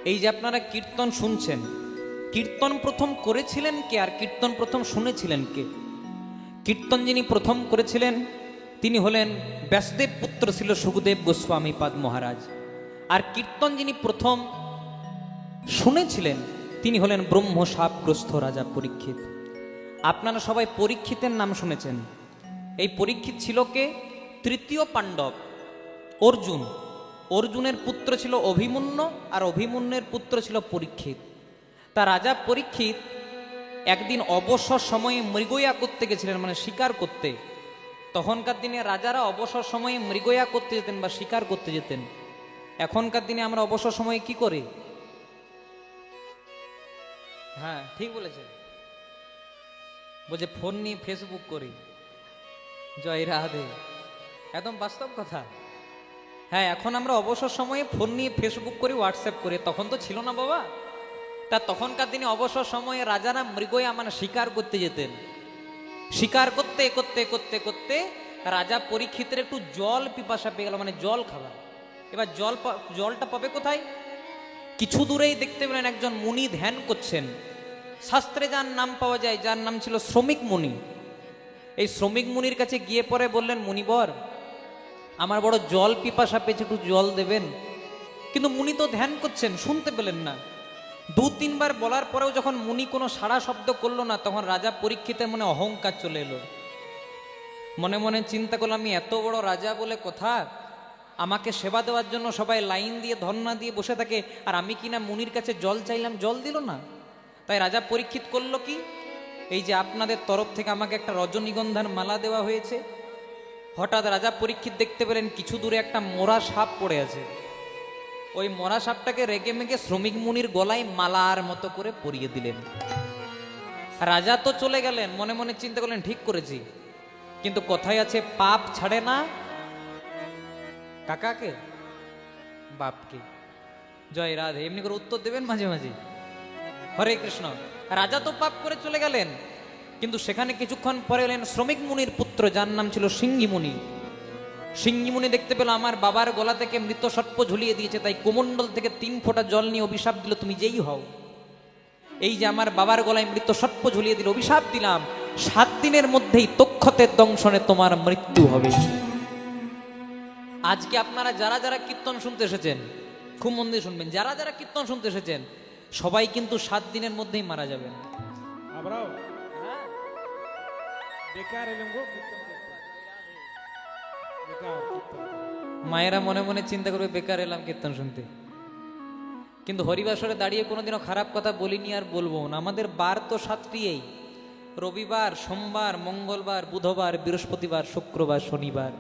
এই যে আপনারা কীর্তন শুনছেন, কীর্তন প্রথম করেছিলেন কে আর কীর্তন প্রথম শুনেছিলেন কে? কীর্তন যিনি প্রথম করেছিলেন তিনি হলেন ব্যাসদেব পুত্র ছিল সুখদেব গোস্বামী পাদ মহারাজ। আর কীর্তন যিনি প্রথম শুনেছিলেন তিনি হলেন ব্রহ্ম শাপগ্রস্ত রাজা পরীক্ষিত। আপনারা সবাই পরীক্ষিতের নাম শুনেছেন। এই পরীক্ষিত ছিল কে? তৃতীয় পাণ্ডব অর্জুন। অর্জুনের পুত্র ছিল অভিমন্যু আর অভিমন্যুর পুত্র ছিল পরীক্ষিত। তা রাজা পরীক্ষিত একদিন অবসর সময়ে মৃগয়া করতে গেছিলেন, মানে শিকার করতে। তখনকার দিনে রাজারা অবসর সময়ে মৃগয়া করতে যেতেন বা শিকার করতে যেতেন। এখনকার দিনে আমরা অবসর সময়ে কি করি? হ্যাঁ ঠিক বলেছে, বলছে ফোন নিয়ে ফেসবুক করি। জয় রাধে, একদম বাস্তব কথা। হ্যাঁ, এখন আমরা অবসর সময়ে ফোন নিয়ে ফেসবুক করি, হোয়াটসঅ্যাপ করি। তখন তো ছিল না বাবা। তা তখনকার দিনে অবসর সময়ে রাজারা মৃগয়া মানে শিকার করতে যেতেন। শিকার করতে করতে করতে করতে রাজা পরীক্ষিতের একটু জল পিপাসা পেয়ে গেল, মানে জল খাবার। এবার জলটা পাবে কোথায়? কিছু দূরেই দেখতে পেলেন একজন মুনি ধ্যান করছেন। শাস্ত্রে যার নাম পাওয়া যায়, যার নাম ছিল শ্রমিক মুনি। এই শ্রমিক মুনির কাছে গিয়ে পরে বললেন, মুনিবর আমার বড় জল পিপাসা পেয়েছে, একটু জল দেবেন। কিন্তু মুনি তো ধ্যান করছেন, শুনতে পেলেন না। দু তিনবার বলার পরেও যখন মুনি কোনো সাড়া শব্দ করলো না, তখন রাজা পরীক্ষিতের মনে অহংকার চলে এলো। মনে মনে চিন্তা করলো, আমি এত বড় রাজা বলে কথা, আমাকে সেবা দেওয়ার জন্য সবাই লাইন দিয়ে ধর্ণা দিয়ে বসে থাকে, আর আমি কিনা মুনির কাছে জল চাইলাম, জল দিল না। তাই রাজা পরীক্ষিত করলো কি, এই যে আপনাদের তরফ থেকে আমাকে একটা রজনীগন্ধার মালা দেওয়া হয়েছে। হঠাৎ রাজা পরীক্ষিত দেখতে পেলেন কিছু দূরে একটা মরা সাপ পড়ে আছে। ওই মরা সাপটাকে রেগে মেগে শ্রমিক মুনির গলায় মালার মতো করে পরিয়ে দিলেন। রাজা তো চলে গেলেন, মনে মনে চিন্তা করলেন ঠিক করেছি, কিন্তু কথাই আছে পাপ ছাড়ে না কাকাকে বাপকে। জয় রাধে, এমনি করে উত্তর দেবেন মাঝে মাঝে। হরে কৃষ্ণ। রাজা তো পাপ করে চলে গেলেন, কিন্তু সেখানে কিছুক্ষণ পরে এলেন শ্রমিক মুনির পুত্র, যার নাম ছিল সিংহী মুনি। সিংহী মুনি দেখতে পেল আমার বাবার গলা থেকে মৃত সর্প ঝুলিয়ে দিয়েছে, তাই কোমণ্ডল থেকে 3 ফোঁটা জল নিয়ে অভিশাপ দিল, তুমি যেই হও, এই যে আমার বাবার গলায় মৃত সর্প ঝুলিয়ে দিল, অভিশাপ দিলাম 7 দিনের মধ্যেই তক্ষতের দংশনে তোমার মৃত্যু হবে। আজকে আপনারা যারা যারা কীর্তন শুনতে এসেছেন, খুব মন দিয়ে শুনবেন, যারা যারা কীর্তন শুনতে এসেছেন সবাই কিন্তু 7 দিনের মধ্যেই মারা যাবেন। মায়েরা মনে মনে চিন্তা করবে, বেকার এলাম কীর্তন শুনতে। কিন্তু হরিবাসরে দাঁড়িয়ে কোনোদিনও খারাপ কথা বলিনি আর বলবো না। আমাদের বার তো 7টি, এই রবিবার, সোমবার, মঙ্গলবার, বুধবার, বৃহস্পতিবার, শুক্রবার, শনিবার।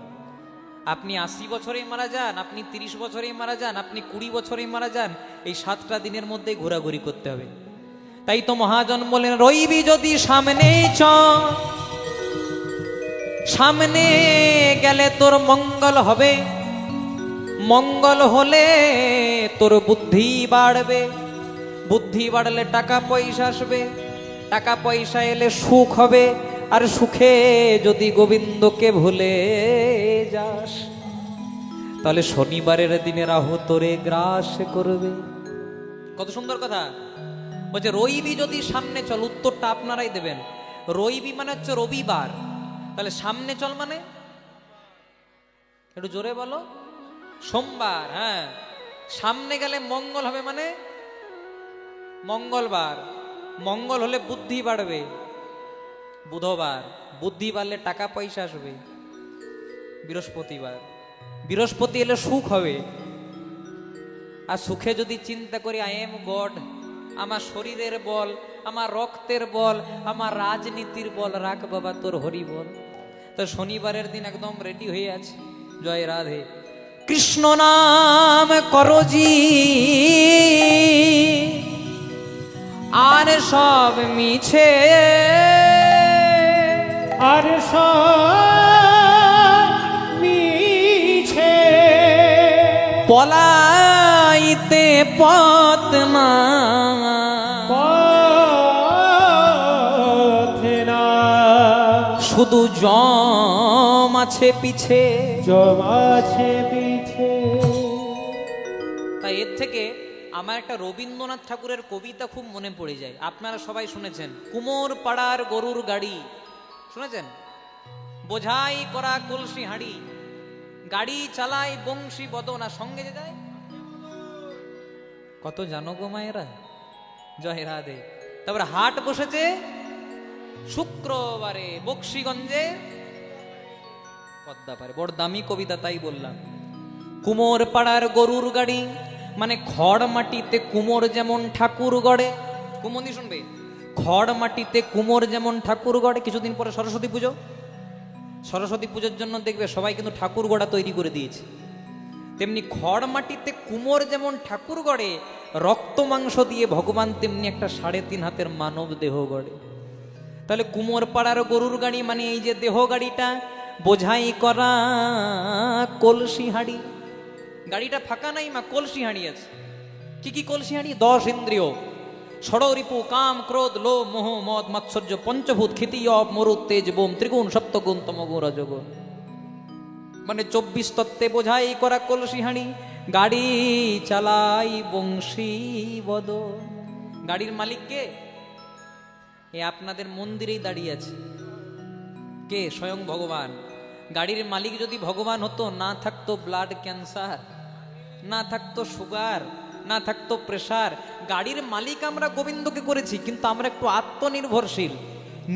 আপনি 80 বছরেই মারা যান, আপনি 30 বছরেই মারা যান, আপনি 20 বছরেই মারা যান, এই 7টা দিনের মধ্যেই ঘোরাঘুরি করতে হবে। তাই তো মহাজন বলেন, রইবি যদি সামনেই চ, সামনে গেলে তোর মঙ্গল হবে, মঙ্গল হলে তোর বুদ্ধি বাড়বে, বুদ্ধি বাড়লে টাকা পয়সা আসবে, টাকা পয়সা এলে সুখ হবে, আর সুখে যদি গোবিন্দকে ভুলে যাস তাহলে শনিবারের দিনে রাহু তোরে গ্রাস করবে। কত সুন্দর কথা বলছে, রইবি যদি সামনে চল। উত্তরটা আপনারাই দেবেন। রইবি মানে হচ্ছে রবিবার, তাহলে সামনে চল মানে একটু জোরে বলো, সোমবার। হ্যাঁ, সামনে গেলে মঙ্গল হবে মানে মঙ্গলবার, মঙ্গল হলে বুদ্ধি বাড়বে, বুধবার, বুদ্ধি বাড়লে টাকা পয়সা আসবে, বৃহস্পতিবার, বৃহস্পতি এলে সুখ হবে। আর সুখে যদি চিন্তা করি আই এম গড, আমার শরীরের বল, আমার রক্তের বল, আমার রাজনীতির বল রাখ বাবা তোর হরি বল, তো শনিবারের দিন একদম রেডি হয়ে আছে। জয় রাধে। কৃষ্ণ নাম করজি আর সব মিছে, আর সব মিছে, পলাইতে পথ না, পথে না, শুধু জম আছে পিছে, জম আছে পিছে। তাই এর থেকে আমার একটা রবীন্দ্রনাথ ঠাকুরের কবিতা খুব মনে পড়ে যায়, আপনারা সবাই শুনেছেন, কুমোর পাড়ার গরুর গাড়ি শুনেছেন? বোঝাই করা কলসি হাঁড়ি, গাড়ি চালায় বংশী বদনা, সঙ্গে যে যায়। কত জানো গো মায়েরা, জয় রাধে। তারপরে হাট বসেছে শুক্রবারে বক্সিগঞ্জে পদ্মাপারে, বড় দামি কবিতা তাই বললাম। কুমোর পাড়ার গরুর গাড়ি মানে খড় মাটিতে কুমোর যেমন ঠাকুর গড়ে, কুমন্দি শুনবে, খড় মাটিতে কুমোর যেমন ঠাকুর গড়ে। কিছুদিন পরে সরস্বতী পুজো, সরস্বতী পুজোর জন্য দেখবে সবাই কিন্তু ঠাকুর গড়া তৈরি করে দিয়েছে। তেমনি খড় মাটিতে কুমোর যেমন ঠাকুর গড়ে, রক্ত মাংস দিয়ে ভগবান তেমনি একটা 3.5 হাতের মানব দেহ গড়ে। তাহলে কুমোর পাড়ার গরুর গাড়ি মানে এই যে দেহ গাড়িটা, বোঝাই করা কলসি হাঁড়ি। গাড়িটা ফাঁকা নাই মা, কলসি হাঁড়ি আছে। কি কি কলসি হাঁড়ি? 10 ইন্দ্রিয়, ষড়রিপু কাম ক্রোধ লোভ মোহ মদ মাৎসর্য পঞ্চভূত ক্ষিতি অপ মরুত তেজ বোম ত্রিগুণ সপ্তগুণ তমগুণ রজগুণ, মানে 24 তত্ত্বে বোঝাই করা কলসি হাঁড়ি, গাড়ি চালাই বংশী বদন। গাড়ির মালিক কে? এ আপনাদের মন্দিরেই দাঁড়িয়ে আছে। কে? স্বয়ং ভগবান। গাড়ির মালিক যদি ভগবান হতো, না থাকতো ব্লাড ক্যান্সার, না থাকতো সুগার, না থাকতো প্রেসার। গাড়ির মালিক আমরা গোবিন্দকে করেছি, কিন্তু আমরা একটু আত্মনির্ভরশীল,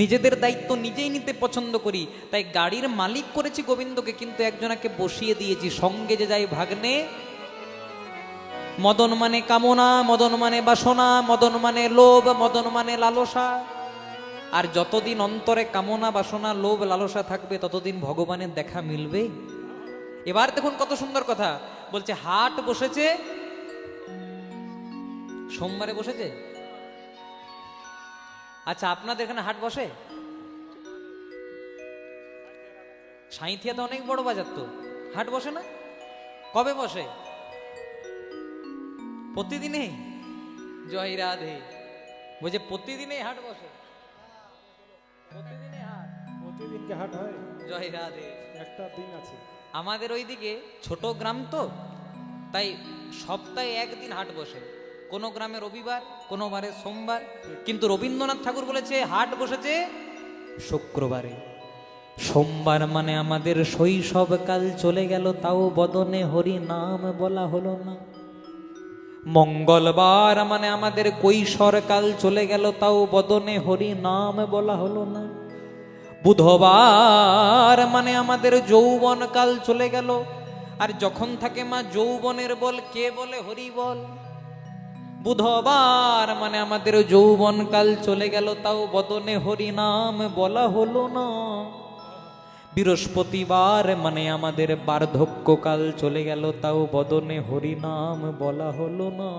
নিজেদের দায়িত্ব নিজেই নিতে পছন্দ করি, তাই গাড়ির মালিক করেছি গোবিন্দকে, কিন্তু একজনাকে বসিয়ে দিয়েছি সঙ্গে যে যাই ভাগ্নে। মদন মানে কামনা, মদন মানে বাসনা, মদন মানে লোভ, মদন মানে লালসা। আর যতদিন অন্তরে কামনা বাসনা লোভ লালসা থাকবে, ততদিন ভগবানের দেখা মিলবে। এবার দেখুন কত সুন্দর কথা বলছে, হাট বসেছে সোমবারে বসেছে। আচ্ছা, আপনাদের এখানে হাট বসে? সাঁইথিয়া তো অনেক বড় বাজার, তো হাট বসে না? কবে বসে? প্রতিদিনে? জয় রাধে। বলছে প্রতিদিনে হাট বসে, প্রতিদিনে হাট, প্রতিদিনকে হাট হয়? জয় রাধে। একটা দিন আছে আমাদের ওইদিকে ছোট গ্রাম তো, তাই সপ্তাহে একদিন হাট বসে, কোনো গ্রামে রবিবার, কোনো বারে সোমবার। কিন্তু রবীন্দ্রনাথ ঠাকুর বলেছে হাট বসেছে শুক্রবারে। সোমবার মানে আমাদের শৈশবকাল চলে গেল, তাও বদনে হরি নাম বলা হলো না। মঙ্গলবার মানে আমাদের কৈশোরকাল চলে গেল, তাও বদনে হরি নাম বলা হলো না। বুধবার মানে আমাদের যৌবনকাল চলে গেল, আর যখন থাকে মা যৌবনের বল, কে বলে হরি বল। বুধবার মানে আমাদের যৌবনকাল চলে গেল, তাও বদনে হরি নাম বলা হলো না। বৃহস্পতিবার মানে আমাদের বার্ধক্যকাল চলে গেল, তাও বদনে হরি নাম বলা হলো না।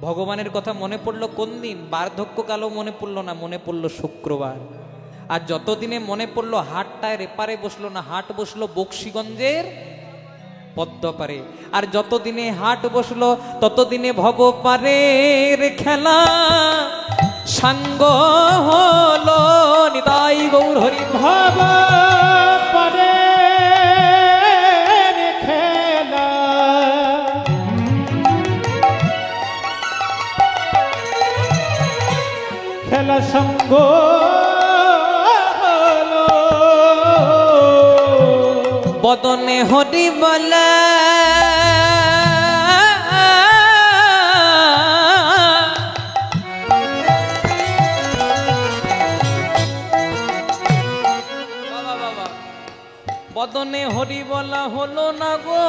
ভগবানের কথা মনে পড়লো কোন দিন? বার্ধক্যকালও মনে পড়লো না, মনে পড়লো শুক্রবার। আর যতদিনে মনে পড়লো হাটটায় রেপারে বসলো না, হাট বসলো বক্সিগঞ্জের পদ্মপারে। আর যতদিনে হাট বসলো ততদিনে ভবপারের খেলা সাঙ্গ হলো। নিতাই গৌর হরি। ভাব পারে খেলা খেলা সঙ্গ হলো। বদনে হরি বলা বদনে হরি বলা হলো না গো,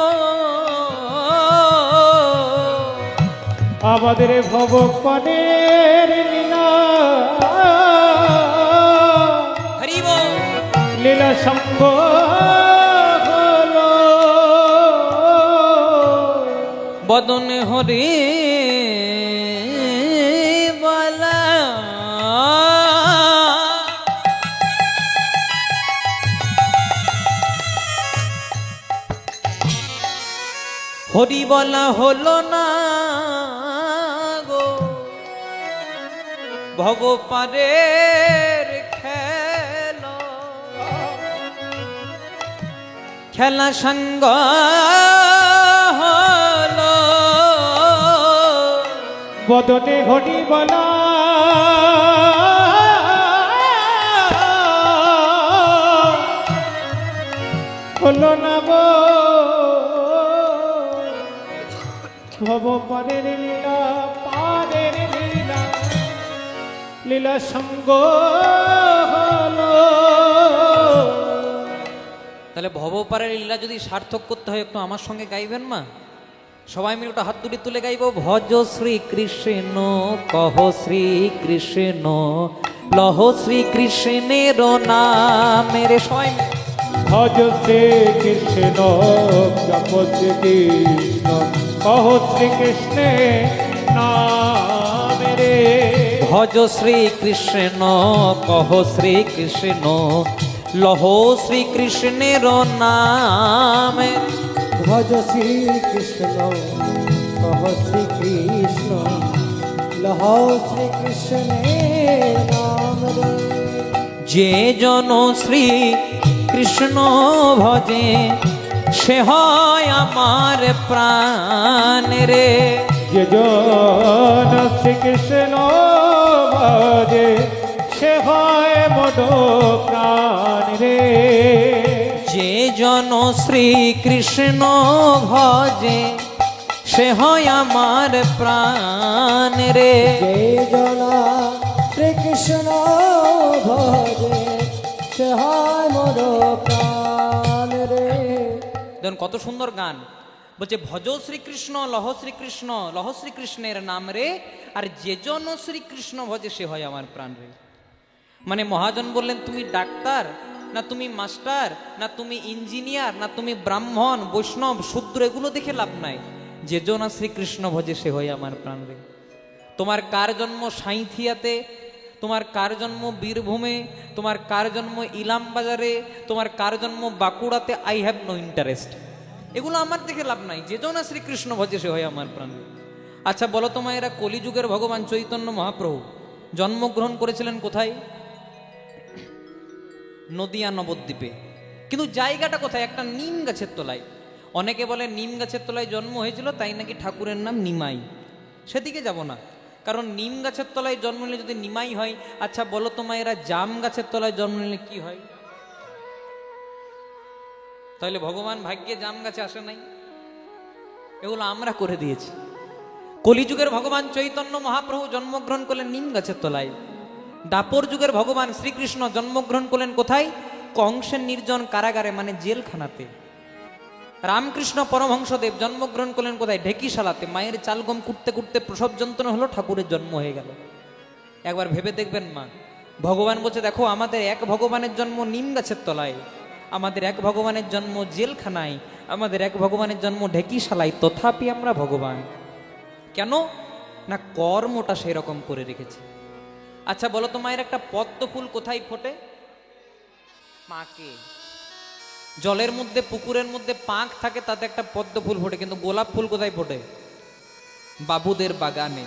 আমাদের ভবপানের লীলা হরি বল। লীলা সঙ্গ হলো। বদনে হরি বলা হরি বলা হলো না গো, ভবপারের খেলা খেলা সঙ্গ হলো। বদনে ঘটি বলা হলো না গো ভব পরের লীলা পারের লীলা লীলা সঙ্গ হলো। তাহলে ভবপারের লীলা যদি সার্থক করতে হয় একটু আমার সঙ্গে গাইবেন মা? সবাই মিলে ওটা হাত দুটি তুলে গাইব। ভজ শ্রী কৃষ্ণ কহ শ্রী কৃষ্ণ লহ শ্রী কৃষ্ণের নামের সবাই মিলে। ভজ শ্রী কৃষ্ণ জপ শ্রী কৃষ্ণ কহ শ্রী কৃষ্ণের নাম রে। ভজ শ্রী কৃষ্ণ কহ শ্রী কৃষ্ণ লহ শ্রী কৃষ্ণের নামে। ভজ শ্রী কৃষ্ণ কহ শ্রী কৃষ্ণ লহ শ্রী কৃষ্ণের নাম রে। যে জন শ্রী কৃষ্ণ ভজে সে হয় আমার প্রাণ রে। যে জন শ্রীকৃষ্ণ ভজে সে হয় মোদ প্রাণ রে। যে জন শ্রী কৃষ্ণ ভজে সে হয় আমার প্রাণ রে। যে জনা শ্রীকৃষ্ণ ভজে সে হয় মোর প্রাণ রে। দেখুন কত সুন্দর গান বলছে, ভজ শ্রীকৃষ্ণ লহ শ্রীকৃষ্ণ লহ শ্রীকৃষ্ণের নাম রে, আর যে জন শ্রীকৃষ্ণ ভজে সে হয় আমার প্রাণ রে। মানে মহাজন বললেন, তুমি ডাক্তার না তুমি মাস্টার না তুমি ইঞ্জিনিয়ার না তুমি ব্রাহ্মণ বৈষ্ণব শূদ্র এগুলো দেখে লাভ নাই। যে জন শ্রীকৃষ্ণ ভজে সে হয় আমার প্রাণ রে। তোমার কার জন্ম সাঁইথিয়াতে, তোমার কার জন্ম বীরভূমে, তোমার কার জন্ম ইলাম বাজারে, তোমার কার জন্ম বাঁকুড়াতে, আই হ্যাভ নো ইন্টারেস্ট। এগুলো আমার দেখে লাভ নাই। যে জন শ্রীকৃষ্ণ ভজে সে হয় আমার প্রাণ। আচ্ছা বলো তোমার, এরা কলিযুগের ভগবান চৈতন্য মহাপ্রভু জন্মগ্রহণ করেছিলেন কোথায়? নদিয়া নবদ্বীপে। কিন্তু জায়গাটা কোথায়? একটা নিম গাছের তলায়। অনেকে বলে নিম গাছের তলায় জন্ম হয়েছিল, তাই নাকি ঠাকুরের নাম নিমাই। সেদিকে যাব না, কারণ নিম গাছের তলায় জন্ম নিলে যদি নিমাই হয়। আচ্ছা বলো তোমার, এরা জাম গাছের তলায় জন্ম নিলে কি হয়? তাহলে ভগবান ভাগ্যে জাম গাছে আসে নাই, এগুলো আমরা করে দিয়েছি। কলিযুগের ভগবান চৈতন্য মহাপ্রভু জন্মগ্রহণ করলেন নিম গাছের তলায়। দাপর যুগের ভগবান শ্রীকৃষ্ণ জন্মগ্রহণ করলেন কোথায়? কংসের নির্জন কারাগারে, মানে জেলখানাতে। রামকৃষ্ণ পরমহংসদেব জন্মগ্রহণ করলেন কোথায়? ঢেকিশালাতে। মায়ের চালগম কুটতে কুটতে প্রসব যন্ত্রণা হলো, ঠাকুরের জন্ম হয়ে গেল। একবার ভেবে দেখবেন মা, ভগবান বলছে দেখো, আমাদের এক ভগবানের জন্ম নিম গাছের তলায়, আমাদের এক ভগবানের জন্ম জেলখানায়, আমাদের এক ভগবানের জন্ম ঢেকিশালায়, তথাপি আমরা ভগবান। কেন না? কর্মটা সেই রকম করে রেখেছে। আচ্ছা বলো তো মায়ের, একটা পদ্ম ফুল কোথায় ফোটে? পাঁকে। জলের মধ্যে পুকুরের মধ্যে পাঁক থাকে, তাতে একটা পদ্ম ফুল ফোটে। কিন্তু গোলাপ ফুল কোথায় ফোটে? বাবুদের বাগানে।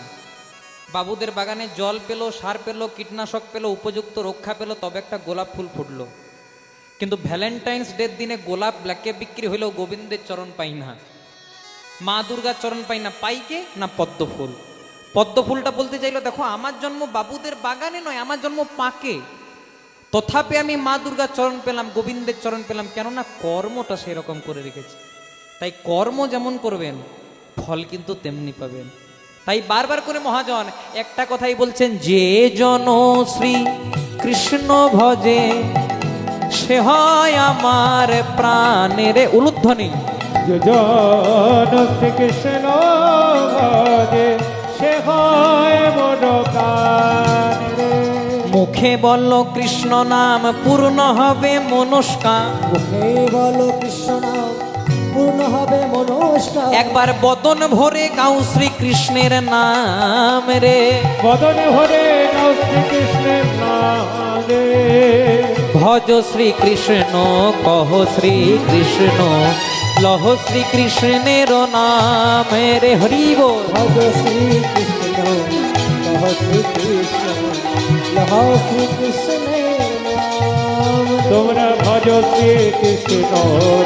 বাবুদের বাগানে জল পেলো, সার পেলো, কীটনাশক পেলো, উপযুক্ত রক্ষা পেলো, তবে একটা গোলাপ ফুল ফুটলো। কিন্তু ভ্যালেন্টাইন্স ডের দিনে গোলাপ ব্ল্যাকে বিক্রি হইলেও গোবিন্দের চরণ পাই না, মা দুর্গার চরণ পাই না। পাইকে না পদ্ম ফুল। পদ্ম ফুলটা বলতে চাইলো দেখো, আমার জন্ম বাবুদের বাগানে নয়, আমার জন্ম পাকে, তথাপি আমি মা দুর্গার চরণ পেলাম, গোবিন্দের চরণ পেলাম। কেননা কর্মটা সেই রকম করে রেখেছে। তাই কর্ম যেমন করবেন ফল কিন্তু তেমনি পাবেন। তাই বারবার করে মহাজন একটা কথাই বলছেন, যে জন শ্রী কৃষ্ণ ভজে সে হয় আমার প্রাণের উলুধ্বনি। যে জন শ্রীকৃষ্ণ ভজে সে হয় মোদ প্রাণ রে। মুখে বলল কৃষ্ণ নাম পূর্ণ হবে মনস্কাম। মুখে বলো কৃষ্ণ নাম পূর্ণ হবে মনস্কাম। একবার বদন ভরে গাও শ্রীকৃষ্ণের নাম রে। বদনে ভরে গাও শ্রীকৃষ্ণের নাম রে। ভজ শ্রীকৃষ্ণ কহ শ্রীকৃষ্ণ লহ শ্রীকৃষ্ণের নাম রে। হরি বল। ভজ শ্রীকৃষ্ণ কহ শ্রীকৃষ্ণ লহ শ্রীকৃষ্ণের নাম রে। তোমরা ভজ শ্রীকৃষ্ণ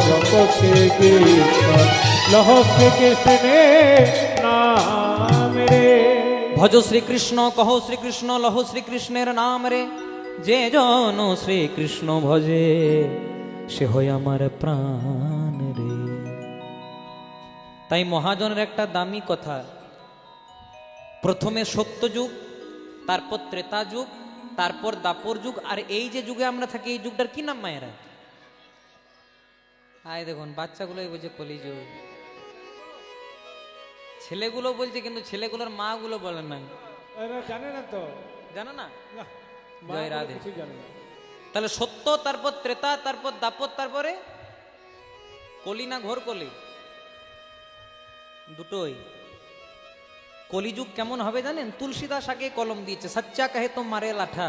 জপ শ্রীকৃষ্ণ লহ শ্রীকৃষ্ণের নাম রে। ভজ শ্রীকৃষ্ণ কহ শ্রীকৃষ্ণ লহ শ্রীকৃষ্ণের নাম রে, যে জন শ্রীকৃষ্ণ ভজে সে হয় আমার প্রাণ রে। তাই মহাজনের একটা দামি কথা, প্রথমে সত্যযুগ, তারপর ত্রেতা যুগ, তারপর দাপর যুগ, আর এই যে যুগে আমরা থাকি এই যুগটার কি নাম মায়েরা? আয় দেখুন বাচ্চাগুলোই বলছে কলিযুগ, ছেলেগুলো বলছে কিন্তু ছেলেগুলোর মা গুলো বলে নাই। এরা জানে না তো, জানো না? না, জয় রাধে। কিছু জানে না। তাহলে সত্য, তারপর ত্রেতা, তারপর দাপর, তারপরে কলি না ঘোর কলি? দুটোই। কলিযুগ কেমন হবে জানেন? তুলসীদাস আগে কলম দিয়েছে, সচ্চা কহে তো মারে লাঠা,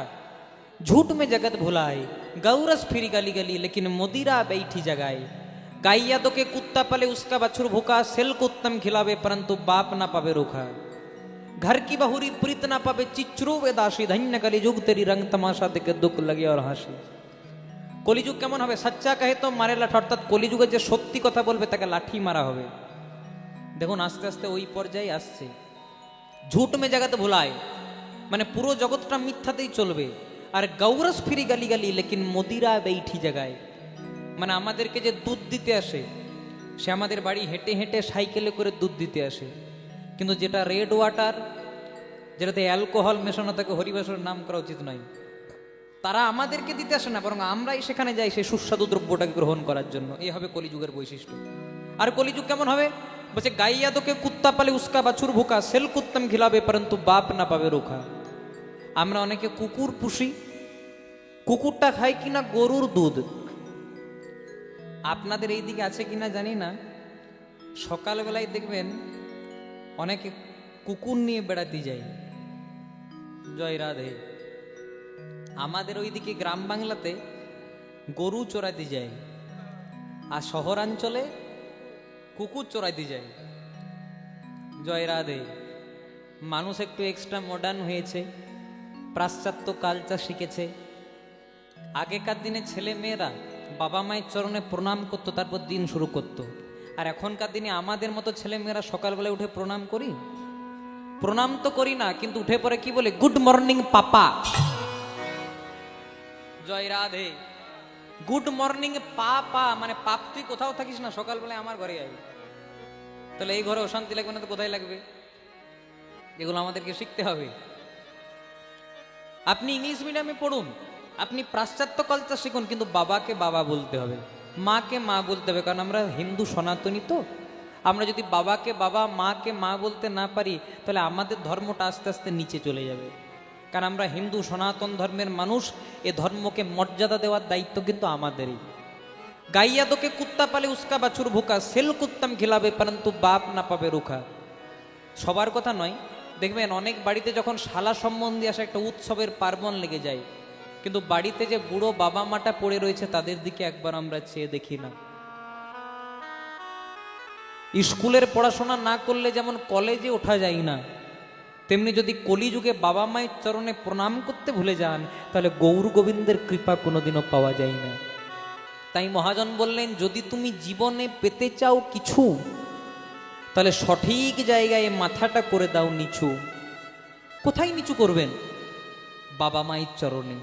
झूठ में जगत भुलाए, गौरस फिर गली गली लेकिन मोदीरा बैठी जगाए, गाइया दो के कुत्ता पले उसका बछुर भूखा, सेल को उत्तम खिलावे परंतु बाप ना पावे रूखा, घर की बहुरी प्रीत ना पावे चिचरू वे दासी, धन्य कलिजुग तेरी रंग तमाशा देखे दुख लगे और हाসি। কলিযুগ কেমন হবে? সচ্চা কহে তো মারে লাঠা, অর্থাৎ কলিযুগে যে সত্যি কথা বলবে তাকে লাঠি মারা হবে। দেখুন আস্তে আস্তে ওই পর্যায়ে আসছে। ঝুট মে জগত ভুলায় মানে পুরো জগৎটা মিথ্যাতেই চলবে, আর গৌরস ফিরি গালি গালি লেকিন মোদিরা বেইঠি জায়গায়, মানে আমাদেরকে যে দুধ দিতে আসে সে আমাদের বাড়ি হেঁটে হেঁটে সাইকেলে করে দুধ দিতে আসে, কিন্তু যেটা রেড ওয়াটার, যেটাতে অ্যালকোহল মেশানো থাকে, হরিবাসর নাম করা উচিত নয়, তারা আমাদেরকে দিতে আসে না, বরং আমরাই সেখানে যাই সেই সুস্বাদু দ্রব্যটাকে গ্রহণ করার জন্য। এই হবে কলিযুগের বৈশিষ্ট্য। আর কলিযুগ কেমন হবে? বলছে গাইয়া দোকে কুত্তা পালে উস্কা বাছুর ভুকা, সেল কুত্তম খিলাবে পরন্তু বাপ না পাবে রোখা। আমরা অনেকে কুকুর পুষি, কুকুরটা খায় কিনা গরুর দুধ। আপনাদের এই দিকে আছে কিনা জানি না, সকালবেলায় দেখবেন অনেকে কুকুর নিয়ে বেড়াতে যায়। জয় রাধে। আমাদের ওইদিকে গ্রাম বাংলাতে গরু চড়াতে যায়, আর শহরাঞ্চলে কুকুর চড়াইতে যায়। জয় রাধে। মানুষ একটু এক্সট্রা মডার্ন হয়েছে, পাশ্চাত্য কালচার শিখেছে। আগেকার দিনে ছেলে মেয়েরা বাবা মায়ের চরণে প্রণাম করতো, তারপর দিন শুরু করত। আর এখনকার দিনে আমাদের মতো ছেলে মেয়েরা সকালবেলায় উঠে প্রণাম করি? প্রণাম তো করি না, কিন্তু উঠে পরে কি বলে? গুড মর্নিং পাপা। জয় রাধে। গুড মর্নিং পাপা মানে পাপ, তুই কোথাও থাকিস না, সকালবেলায় আমার ঘরে আই। তাহলে এই ঘরে অশান্তি লাগবে না তো কোথায় লাগবে? এগুলো আমাদেরকে শিখতে হবে। আপনি ইংলিশ মিডিয়ামে পড়ুন, আপনি পাশ্চাত্য কালচার শিখুন, কিন্তু বাবাকে বাবা বলতে হবে, মাকে মা বলতে হবে। কারণ আমরা হিন্দু সনাতনী তো, আমরা যদি বাবাকে বাবা মাকে মা বলতে না পারি তাহলে আমাদের ধর্মটা আস্তে আস্তে নিচে চলে যাবে। কারণ আমরা হিন্দু সনাতন ধর্মের মানুষ, এ ধর্মকে মর্যাদা দেওয়ার দায়িত্ব কিন্তু আমাদেরই। গাইয়া দোকে কুত্তা পালে উস্কা বাছুর ভুকা, সেল কুত্তাম খিলাবে পরন্তু বাপ না পাবে রুখা। সবার কথা নয়, দেখবেন অনেক বাড়িতে যখন শালা সম্বন্ধে আসে একটা উৎসবের পার্বণ লেগে যায়, কিন্তু বাড়িতে যে বুড়ো বাবা মাটা পড়ে রয়েছে তাদের দিকে একবার আমরা চেয়ে দেখি না। স্কুলের পড়াশোনা না করলে যেমন কলেজে ওঠা যায় না, তেমনি যদি কলিযুগে বাবা মায়ের চরণে প্রণাম করতে ভুলে যান তাহলে গৌর গোবিন্দের কৃপা কোনোদিনও পাওয়া যায় না। তাই মহাজন বললেন, যদি তুমি জীবনে পেতে চাও কিছু, তাহলে সঠিক জায়গায় মাথাটা করে দাও নিচু। কোথায় নিচু করবেন? বাবা মায়ের চরণে।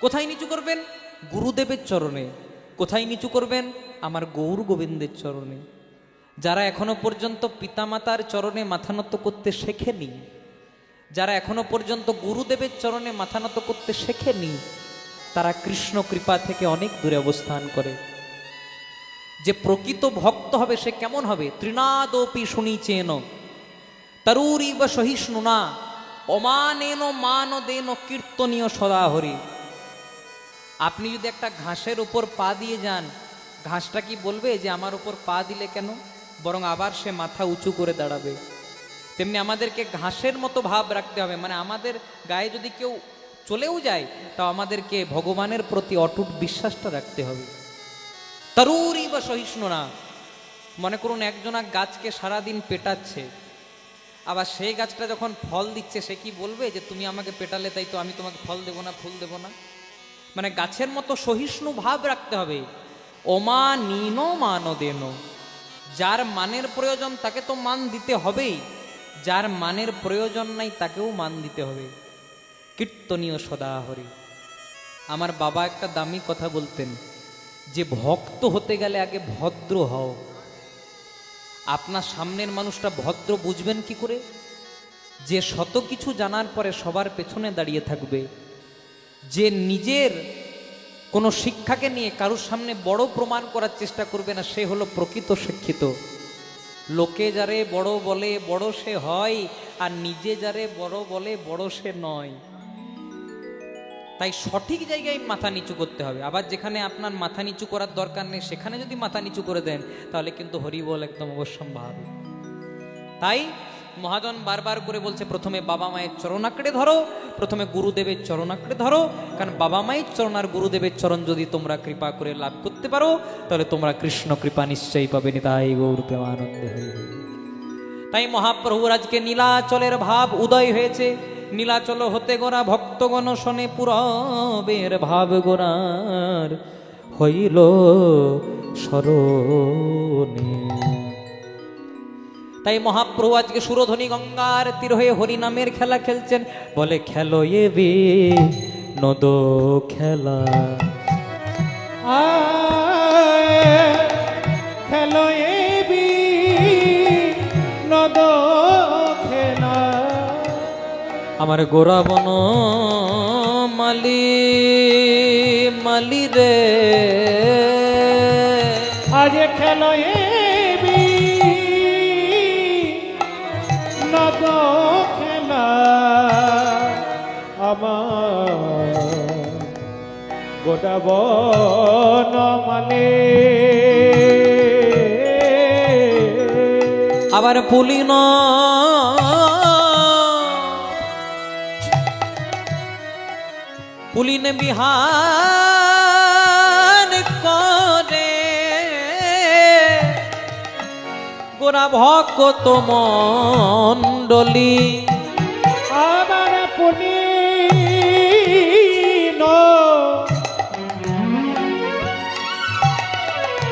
কোথায় নিচু করবেন? গুরুদেবের চরণে। কোথায় নিচু করবেন? আমার গৌর গোবিন্দের চরণে। যারা এখনো পর্যন্ত পিতামাতার চরণে মাথা নত করতে শেখেনি, যারা এখনো পর্যন্ত গুরুদেবের চরণে মাথা নত করতে শেখেনি, তারা কৃষ্ণ কৃপা থেকে অনেক দূরে অবস্থান করে। যে প্রকৃত ভক্ত হবে সে কেমন হবে? তৃণাদপি শুনিচেন তরুরিব সহিষ্ণুনা, অমানেন মানদেন কীর্তনীয় সদা হরি। আপনি যদি একটা ঘাসের উপর পা দিয়ে যান, ঘাসটা কি বলবে যে আমার উপর পা দিলে কেন? বরং আবার সে মাথা উঁচু করে দাঁড়াবে। তেমনি আমাদেরকে ঘাসের মতো ভাব রাখতে হবে, মানে আমাদের গায়ে যদি কেউ চলেও যায় তাও আমাদেরকে ভগবানের প্রতি অটুট বিশ্বাসটা রাখতে হবে। তরুরি বা সহিষ্ণুনা। মনে করুন একজনা গাছকে সারাদিন পেটাচ্ছে, আবার সেই গাছটা যখন ফল দিচ্ছে সে কি বলবে যে তুমি আমাকে পেটালে তাই তো আমি তোমাকে ফল দেবো না, ফুল দেবো না? মানে গাছের মতো সহিষ্ণু ভাব রাখতে হবে। ওমা নিনো মান দেন, যার মানের প্রয়োজন তাকে তো মান দিতে হবেই, যার মানের প্রয়োজন নাই তাকেও মান দিতে হবে। কীর্তনীয় সদা হরি। আমার বাবা একটা দামি কথা বলতেন যে ভক্ত হতে গেলে আগে ভদ্র হও। আপনার সামনের মানুষটা ভদ্র বুঝবেন কি করে? যে শত কিছু জানার পরে সবার পেছনে দাঁড়িয়ে থাকবে, যে নিজের কোনো শিক্ষাকে নিয়ে কারোর সামনে বড় প্রমাণ করার চেষ্টা করবে না, সে হলো প্রকৃত শিক্ষিত। লোকে যারে বড় বলে বড় সে হয়, আর নিজে যারে বড় বলে বড় সে নয়। তাই সঠিক জায়গায় মাথা নিচু করতে হবে। আবার যেখানে আপনার মাথা নিচু করার দরকার নেই সেখানে যদি মাথা নিচু করে দেন তাহলে কিন্তু হরিবল একদম অবশ্যম্ভাবী। তাই মহাজন বারবার করে বলছে প্রথমে বাবা মায়ের চরণ আঁকড়ে ধরো, প্রথমে গুরুদেবের চরণ আঁকড়ে ধরো। কারণ বাবা মায়ের চরণ আর গুরুদেবের চরণ যদি তোমরা কৃপা করে লাভ করতে পারো তাহলে তোমরা কৃষ্ণ কৃপা নিশ্চয়ই পাবে। নিতাই গৌর প্রেমানন্দে হরি। তাই মহাপ্রভুর আজকে নীলাচলের ভাব উদয় হয়েছে। নীলাচল হতে গোরা ভক্তগণ শোনে পুরবের ভাব গোরার হইল স্মরণে। তাই মহাপ্রভু আজকে সুরধ্বনি গঙ্গার তীর হয়ে হরিনামের খেলা খেলছেন। বলে খেলো এ বিনোদ খেলা, খেলো এ বিনোদ খেলা। আমার গোরা বন মালি মালি রে, আজ খেলো এ বিনোদ খেলা। আমার গোটা বন মানে আবার পুলিন পুলিন বিহার করে গোরা ভক্ত মণ্ডলী। আবার পুলিন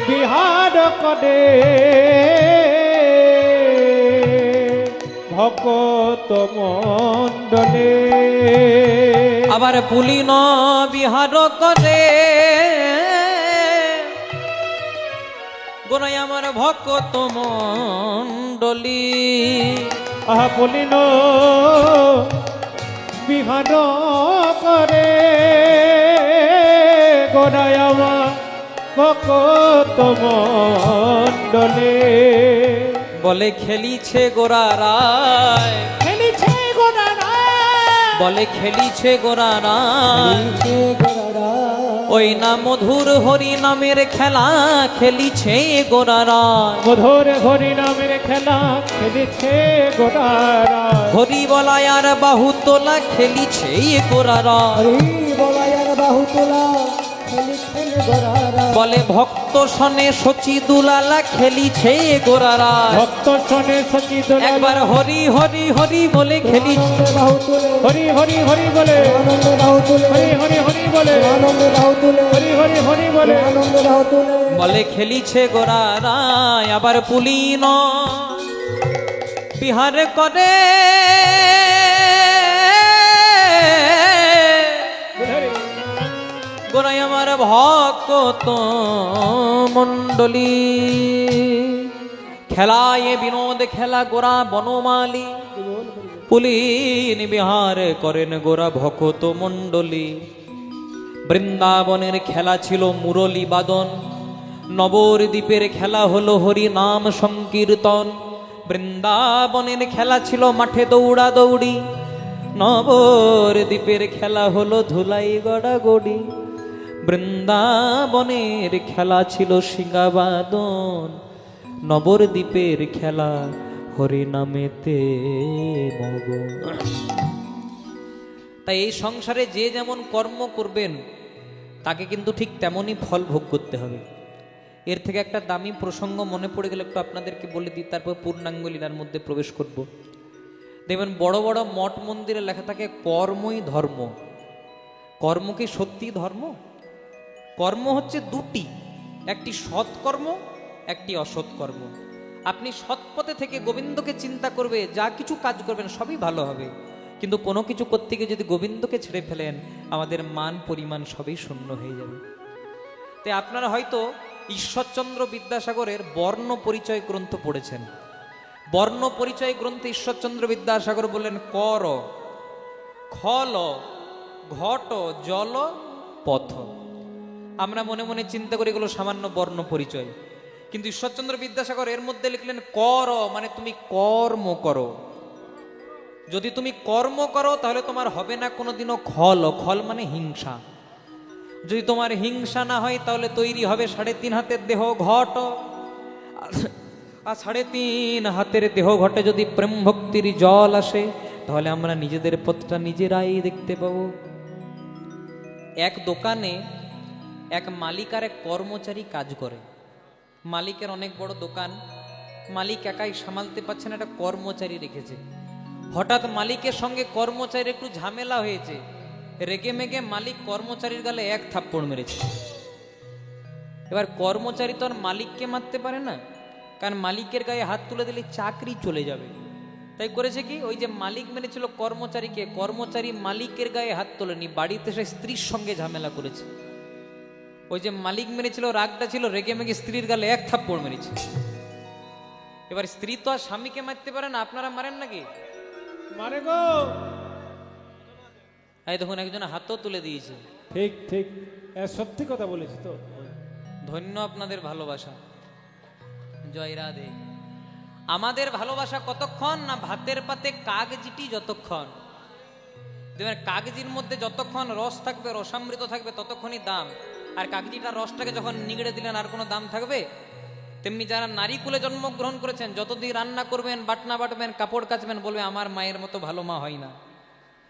বিহার করে ভক্ত মণ্ডলে। আবার পুলিন বিহার করে গোরাই আমার ভক্ত মণ্ডলী। আহা পুলিন বিহার করে গোড়ায় আমার ভক্ত মণ্ডলে। বলে খেলিছে গোরা রায়, খেলিছে গোড়া রায়, বলে খেলিছে গোরা রায়, খেলিছে গোরারা, ওই না মধুর হরি নামের খেলা খেলিছে গোরা রায়। মধুর হরি নামের খেলা খেলিছে গোড়া রায়। হরি বলায় আর বাহু তোলা খেলিছে গোরা রায়। হরি বলায়ার বাহু তোলা খেলিছেন গোরারা। বলে ভক্ত সনে সচি দুলালা খেলিছে গোরা রায়। ভক্ত শোনে সচিত একবার হরি হরি হরি বলে খেলিছে, আনন্দে বাহু তুলে, হরি হরি হরি বলে, আনন্দে বাহু তুলে, হরি হরি হরি বলে, আনন্দে বাহু তুলে, হরি হরি হরি বলে। আনন্দে বাহু তুলে। বলে খেলিছে গোরা রায়। আবার পুলিন বিহার করে গোরাই আমার ভক্ত মণ্ডলী। খেলায় বিনোদ খেলা গোরা বনমালী, পুলিন বিহার করেন গোরা ভক্ত মণ্ডলী। বৃন্দাবনের খেলা ছিল মুরলী বাদন, নবদ্বীপের খেলা হলো হরি নাম সংকীর্তন। বৃন্দাবনের খেলা ছিল মাঠে দৌড়া দৌড়ি, নবদ্বীপের খেলা হলো ধুলাই গড়াগড়ি। বৃন্দাবনের খেলা ছিল সিংহাবাদন, নবদ্বীপের খেলা হরি নামেতে মগন। তাই এই সংসারে যে যেমন কর্ম করবেন তাকে কিন্তু ঠিক তেমনই ফল ভোগ করতে হবে। এর থেকে একটা দামি প্রসঙ্গ মনে পড়ে গেলে একটু আপনাদেরকে বলে দিই, তারপর পূর্ণাঙ্গ লীলার মধ্যে প্রবেশ করব। দেখবেন বড় বড় মঠ মন্দিরে লেখা থাকে কর্মই ধর্ম। কর্ম কি সত্যি ধর্ম? কর্ম হচ্ছে দুটি, একটি সৎকর্ম, একটি অসৎ কর্ম। আপনি সৎপথে থেকে গোবিন্দকে চিন্তা করবে, যা কিছু কাজ করবেন সবই ভালো হবে। কিন্তু কোনো কিছু করতে গিয়ে যদি গোবিন্দকে ছেড়ে ফেলেন, আমাদের মান পরিমাণ সবই শূন্য হয়ে যাবে। তাই আপনারা হয়তো ঈশ্বরচন্দ্র বিদ্যাসাগরের বর্ণ পরিচয় গ্রন্থ পড়েছেন। বর্ণ পরিচয় গ্রন্থে ঈশ্বরচন্দ্র বিদ্যাসাগর বললেন কর, খল, ঘট, জল, পথ। আমরা মনে মনে চিন্তা করি এগুলো সামান্য বর্ণ পরিচয়, কিন্তু ঈশ্বরচন্দ্র বিদ্যাসাগর এর মধ্যে লিখলেন কর, মানে তুমি কর্ম করো। যদি তুমি কর্ম করো তাহলে তোমার হবে না কোনোদিনও খল। খল মানে হিংসা। যদি তোমার হিংসা না হয় তাহলে তৈরি হবে 3.5 হাতের দেহ ঘট। আর 3.5 হাতের দেহ ঘটে যদি প্রেম ভক্তির জল আসে, তাহলে আমরা নিজেদের পথটা নিজেরাই দেখতে পাবো। এক দোকানে এক মালিক আর এক কর্মচারী কাজ করে। মালিকের অনেক বড় দোকান, মালিক একাই সামালতে পারছে না, একটা কর্মচারী রেখেছে। হঠাৎ মালিকের সঙ্গে কর্মচারীর একটু ঝামেলা হয়েছে। রেগে মেগে মালিক কর্মচারীর গালে এক থাপ্পড় মেরেছে। এবার কর্মচারী তো আর মালিককে মারতে পারে না, কারণ মালিকের গায়ে হাত তুলে দিলে চাকরি চলে যাবে। তাই করেছে কি, ওই যে মালিক মেরেছিল কর্মচারীকে, কর্মচারী মালিকের গায়ে হাত তোলেনি, বাড়িতে সে স্ত্রীর সঙ্গে ঝামেলা করেছে। ওই যে মালিক মেরেছিল, রাগটা ছিল, রেগে মেগে স্ত্রীর গালে এক থাপ্পড় মেরেছে। এবার স্ত্রী তো আর স্বামীকে মারতে পারে না, আপনারা মারেন নাকি? মারে গো। এই দেখুন একজন হাতও তুলে দিয়েছে। ঠিক ঠিক, সত্যি কথা বলেছি তো। ধন্য আপনাদের ভালোবাসা। জয় রাধে। আমাদের ভালোবাসা কতক্ষণ না, ভাতের পাতে কাগজিটি যতক্ষণ। দেখবেন কাগজির মধ্যে যতক্ষণ রস থাকবে, রসামৃত থাকবে, ততক্ষণই দাম। আর কাগজিটার রসটাকে যখন নিগড়ে দিলেন, আর কোনো দাম থাকবে? তেমনি যারা নারী কুলে জন্মগ্রহণ করেছেন, যতদিন রান্না করবেন, বাটনা বাটবেন, কাপড় কাচবেন, বলবে আমার মায়ের মতো ভালো মা হয় না,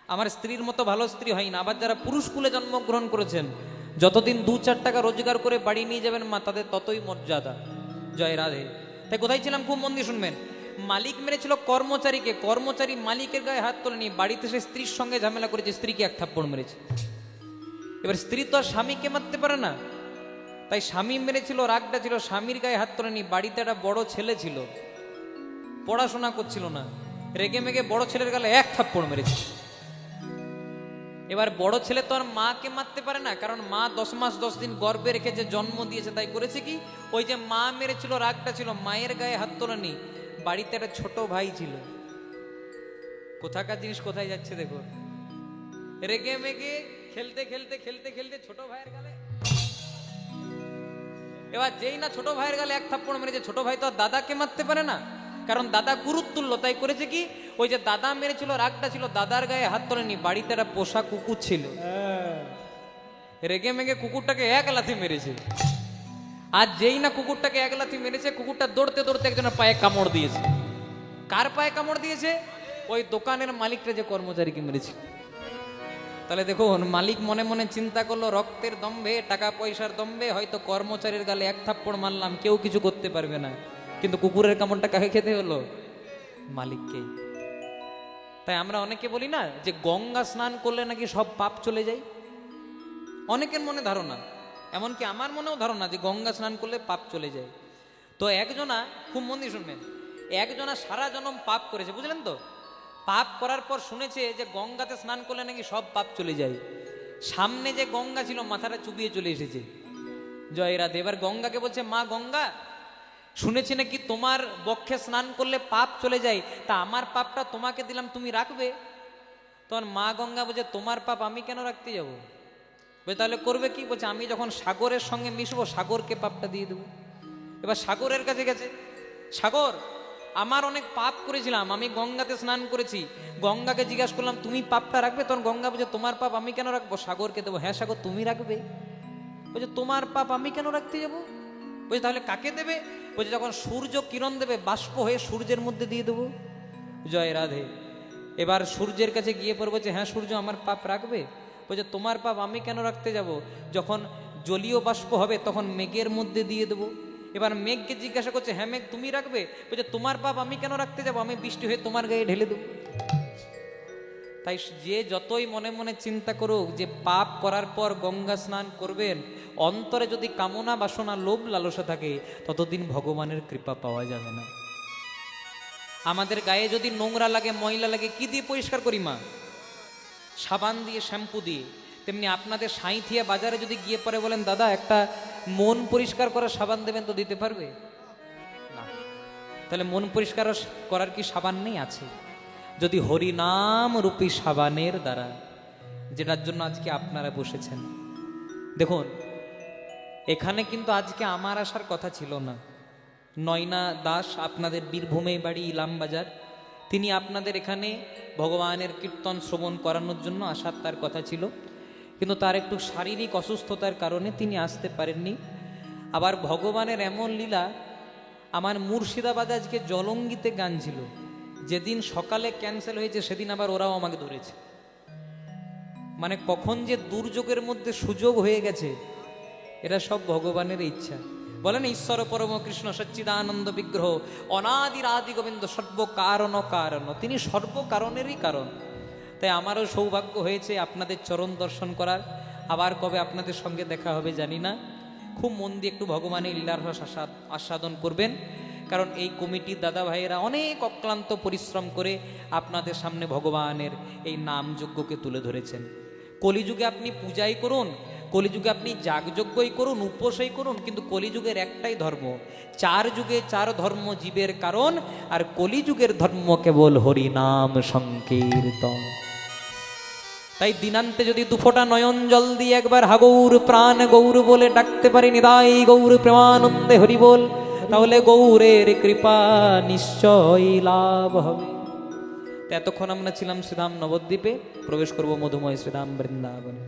আমার স্ত্রীর মতো ভালো স্ত্রী হয় না। আবার যারা পুরুষ কুলে জন্মগ্রহণ করেছেন, যতদিন 2-4 টাকা রোজগার করে বাড়ি নিয়ে যাবেন মা, তাদের ততই মর্যাদা। জয় রাধে। তাই কোথায় ছিলাম, খুব মন দিয়ে শুনবেন। মালিক মেরেছিল কর্মচারীকে, কর্মচারী মালিকের গায়ে হাত তোলেনি, বাড়িতে সে স্ত্রীর সঙ্গে ঝামেলা করেছে, স্ত্রীকে এক থাপ্পড় মেরেছে। এবার স্ত্রী তো আর স্বামীকে মারতে পারে না, তাই স্বামী মেরেছিল, রাগটা ছিল, স্বামীর গায়ে হাত তোলেনি। বাড়িতে একটা বড় ছেলে ছিল, পড়াশোনা করছিল না, রেগে মেগে বড় ছেলের গালে এক থাপ্পড় মেরেছে। এবার বড় ছেলে তো আর মাকে মারতে পারে না, কারণ মা 10 মাস 10 দিন গর্ভে রেখেছে, জন্ম দিয়েছে। তাই করেছে কি, ওই যে মা মেরেছিল, রাগটা ছিল, মায়ের গায়ে হাত তোলেনি। বাড়িতে একটা ছোট ভাই ছিল। কোথাকার জিনিস কোথায় যাচ্ছে দেখুন। রেগে মেগে খেলতে খেলতে খেলতে খেলতে ছোট ভাইয়ের গালে, এবার যেই না ছোট ভাইয়ের গালে এক থাপ্পড় মেরেছে, ছোট ভাই তো আর দাদাকে মারতে পারে না, কারণ দাদা গুরুত্তুল্য। তাই করেছে কি, ওই যে দাদা মেরেছিল, রাগটা ছিল, দাদার গায়ে হাত তোলেনি। বাড়িতে একটা পোষা কুকুর ছিল, রেগে মেগে কুকুরটাকে এক লাথি মেরেছে। আর যেই না কুকুরটাকে এক লাথি মেরেছে, কুকুরটা দৌড়তে দৌড়তে একজনের পায়ে কামড় দিয়েছে। কার পায়ে কামড় দিয়েছে? ওই দোকানের মালিকটা যে কর্মচারীকে মেরেছে। তাহলে দেখুন, মালিক মনে মনে চিন্তা করলো, রক্তের দম্ভে, টাকা পয়সার দম্ভে হয়তো কর্মচারীর গালে এক থাপ্পড় মারলাম, কেউ কিছু করতে পারবে না, কিন্তু কুকুরের কামড়টা কাকে খেতে হলো? মালিককে। তাই আমরা অনেকে বলি না যে গঙ্গা স্নান করলে নাকি সব পাপ চলে যায়। অনেকের মনে ধারণা, এমনকি আমার মনেও ধারণা, যে গঙ্গা স্নান করলে পাপ চলে যায়। তো একজনা, খুব মন দিয়ে শুনবেন, একজনা সারা জনম পাপ করেছে, বুঝলেন তো? পাপ করার পর শুনেছে যে গঙ্গাতে স্নান করলে নাকি সব পাপ চলে যায়। সামনে যে গঙ্গা ছিল, মাথাটা চুবিয়ে চলে এসেছে। জয় রাধে। এবার গঙ্গাকে বলছে, মা গঙ্গা, শুনেছি নাকি তোমার বক্ষে স্নান করলে পাপ চলে যায়, তা আমার পাপটা তোমাকে দিলাম, তুমি রাখবে? তখন মা গঙ্গা বলছে, তোমার পাপ আমি কেন রাখতে যাব? বলে তাহলে করবে কি? বলছে, আমি যখন সাগরের সঙ্গে মিশবো, সাগরকে পাপটা দিয়ে দেবো। এবার সাগরের কাছে গেছে, সাগর, আমার অনেক পাপ করেছিলাম, আমি গঙ্গাতে স্নান করেছি, গঙ্গাকে জিজ্ঞাসা করলাম তুমি পাপটা রাখবে? তখন গঙ্গা বলছে, তোমার পাপ আমি কেন রাখবো, সাগরকে দেবো। হ্যাঁ সাগর, তুমি রাখবে। বলছে, তোমার পাপ আমি কেন রাখতে যাবো? বলছে, তাহলে কাকে দেবে? বলছে, যখন সূর্য কিরণ দেবে, বাষ্প হয়ে সূর্যের মধ্যে দিয়ে দেবো। জয় রাধে। এবার সূর্যের কাছে গিয়ে পড়ে বলছে, হ্যাঁ সূর্য, আমার পাপ রাখবে? বলছে, তোমার পাপ আমি কেন রাখতে যাব? যখন জলীয় বাষ্প হবে তখন মেঘের মধ্যে দিয়ে দেবো। এবার মেঘকে জিজ্ঞাসা করছে, হ্যাঁ মেঘ, তুমি রাখবে? বলছে, তোমার পাপ আমি কেন রাখতে যাব, আমি বৃষ্টি হয়ে তোমার গায়ে ঢেলে দেবো। তাই যে যতই মনে মনে চিন্তা করুক যে পাপ করার পর গঙ্গা স্নান করবেন, অন্তরে যদি কামনা বাসনা লোভ লালসা থাকে, ততদিন ভগবানের কৃপা পাওয়া যাবে না। আমাদের গায়ে যদি নোংরা লাগে, ময়লা লাগে, কি দিয়ে পরিষ্কার করি মা? সাবান দিয়ে, শ্যাম্পু দিয়ে। তেমনি আপনাদের সাঁইথিয়া বাজারে যদি গিয়ে পরে বলেন দাদা একটা মন পরিষ্কার করার সাবান দেবেন, তো দিতে পারবে না। তাহলে মন পরিষ্কার করার কি সাবান নেই? আছে। যদি হরিনাম রূপী সাবানের দ্বারা, যেটার জন্য আজকে আপনারা বসেছেন। দেখুন, এখানে কিন্তু আজকে আমার আসার কথা ছিল না। নয়না দাস আপনাদের বীরভূমে বাড়ি, ইলামবাজার, তিনি আপনাদের এখানে ভগবানের কীর্তন শ্রবণ করানোর জন্য আসার তার কথা ছিল, কিন্তু তার একটু শারীরিক অসুস্থতার কারণে তিনি আসতে পারেননি। আবার ভগবানের এমন লীলা, আমার মুর্শিদাবাদে আজকে জলঙ্গিতে গান ছিল, যেদিন সকালে ক্যান্সেল হয়েছে সেদিন আবার ওরাও আমাকে ধরেছে। মানে কখন যে দুর্যোগের মধ্যে সুযোগ হয়ে গেছে, এটা সব ভগবানের ইচ্ছা। বলেন ঈশ্বর পরম কৃষ্ণ সচ্চিদানন্দ বিগ্রহ অনাদির আদি গোবিন্দ সর্ব কারণ কারণ, তিনি সর্ব কারণেরই কারণ। তাই আমারও সৌভাগ্য হয়েছে আপনাদের চরণ দর্শন করার। আবার কবে আপনাদের সঙ্গে দেখা হবে জানি না। খুব মন দিয়ে একটু ভগবানের লীলার রস আস্বাদন করবেন, কারণ এই কমিটির দাদা ভাইয়েরা অনেক অক্লান্ত পরিশ্রম করে আপনাদের সামনে ভগবানের এই নাম যজ্ঞকে তুলে ধরেছেন। কলিযুগে আপনি পূজাই করুন, কলিযুগে আপনি যাগযজ্ঞই করুন, উপোসই করুন, কিন্তু কলিযুগের একটাই ধর্ম। 4 যুগে 4 ধর্ম জীবের কারণ, আর কলিযুগের ধর্ম কেবল হরিনাম সংকীর্তন। তাই দিনান্তে যদি দুফোঁটা নয়ন জল দিয়ে একবার হাগৌর প্রাণ গৌর বলে ডাকতে পারি, নিদাই গৌর প্রেমানন্দে হরি বল, তাহলে গৌরের কৃপা নিশ্চয়ই লাভ হবে। এতক্ষণ আমরা ছিলাম শ্রীধাম নবদ্বীপে, প্রবেশ করব মধুময় শ্রীধাম বৃন্দাবনে।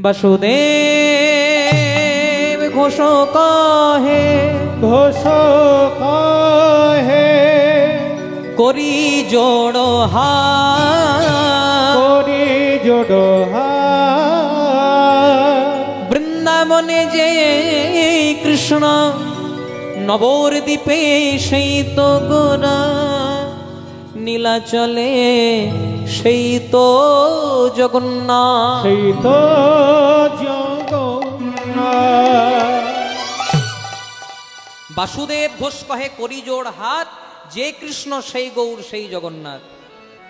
বাসুদেব ঘোষ কহে, ঘোষ কহে, করি জোড় হাত, করি জোড় হাত, বৃন্দাবনে যে কৃষ্ণ, নবদ্বীপে সেই তো গোরা, নীলাচলে সেই তো জগন্নাথ। সেই তো জগন্নাথ। বাসুদেব ঘোষ কহে করি জোড় হাত, যে কৃষ্ণ সেই গৌর সেই জগন্নাথ।